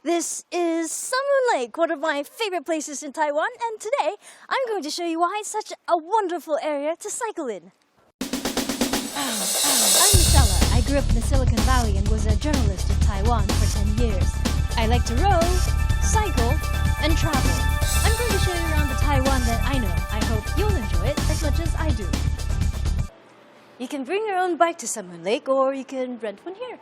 This is Summer Lake, one of my favorite places in Taiwan, and today I'm going to show you why it's such a wonderful area to cycle in. I'm Michella. I grew up in the Silicon Valley and was a journalist in Taiwan for 10 years. I like to row, cycle, and travel. I'm going to show you around the Taiwan that I know. I hope you'll enjoy it as much as I do. You can bring your own bike to Summer Lake, or you can rent one here.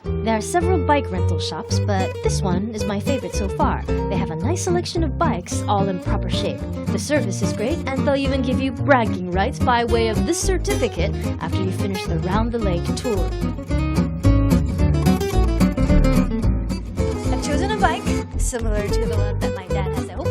There are several bike rental shops, but this one is my favorite so far. They have a nice selection of bikes, all in proper shape. The service is great, and they'll even give you bragging rights by way of this certificate after you finish the Round the Lake tour. I've chosen a bike similar to the one that my dad has at home.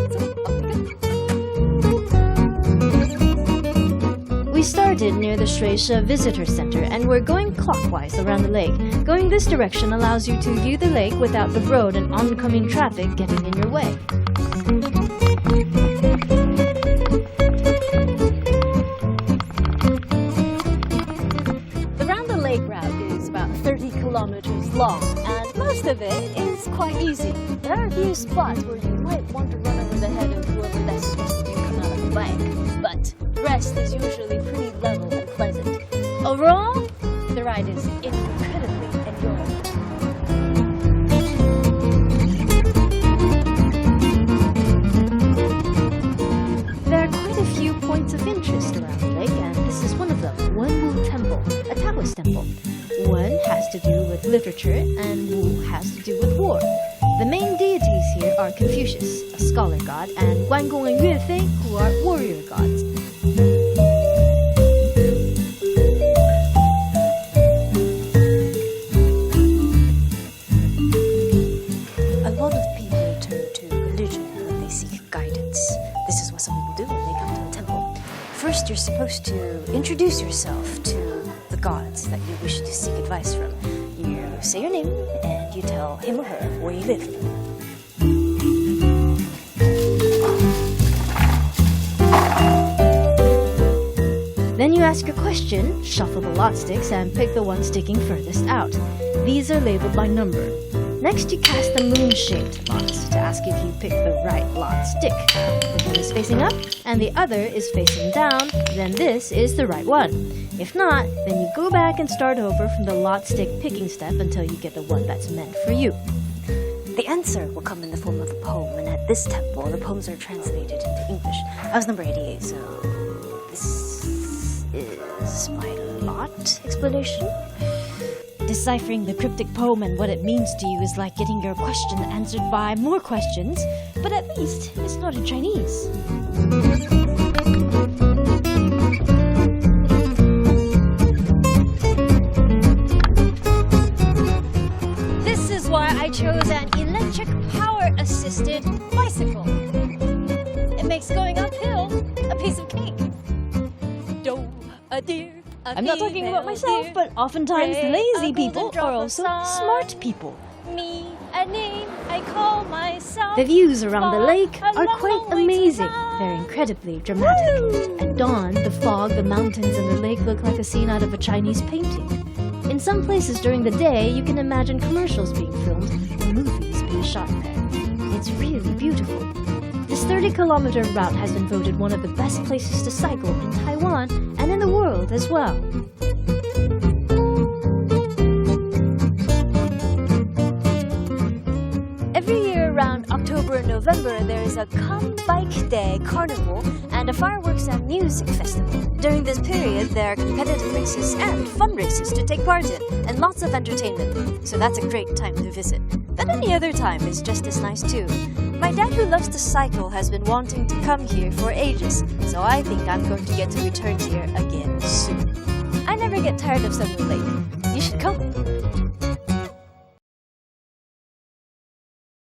We started near the Shueisha Visitor Center and we're going clockwise around the lake. Going this direction allows you to view the lake without the road and oncoming traffic getting in your way. The Round the Lake route is about 30 kilometers long and most of it is quite easy. There are a few spots where you might want to run over the head of whoever that's supposed to come out of the bike, but the rest is usually pretty level and pleasant. Overall, the ride is incredibly enjoyable. There are quite a few points of interest around the lake, and this is one of them, Wenwu Temple, a Taoist temple. Wen has to do with literature, and Wu has to do with war. The main deities here are Confucius, a scholar god, and Guangong and Yuefei, who are warrior gods. A lot of people turn to religion when they seek guidance. This is what some people do when they come to a temple. First, you're supposed to introduce yourself to the gods that you wish to seek advice from. You say your name, and you tell him or her where you live. Then you ask your question, shuffle the lot sticks, and pick the one sticking furthest out. These are labeled by number. Next, you cast the moon-shaped lots to ask if you pick the right lot stick. If one is facing up and the other is facing down, then this is the right one. If not, then you go back and start over from the lot stick picking step until you get the one that's meant for you. The answer will come in the form of a poem, and at this temple, the poems are translated into English. I was number 88, so this is my lot explanation. Deciphering the cryptic poem and what it means to you is like getting your question answered by more questions, but at least it's not in Chinese. This is why I chose an electric power-assisted bicycle. It makes going uphill a piece of cake. I'm not talking about myself, but oftentimes lazy people are also smart people. Me, a name I call myself. The views around the lake are quite amazing. They're incredibly dramatic. At dawn, the fog, the mountains, and the lake look like a scene out of a Chinese painting. In some places during the day, you can imagine commercials being filmed and movies being shot there. It's really beautiful. This 30-kilometer route has been voted one of the best places to cycle in Taiwan and in the world as well. Every year around October and November, there is a Come Bike Day Carnival and a fireworks and music festival. During this period, there are competitive races and fun races to take part in, and lots of entertainment, so that's a great time to visit. But any other time is just as nice too. My dad, who loves to cycle, has been wanting to come here for ages, so I think I'm going to get to return here again soon. I never get tired of Summer Lake. You should come.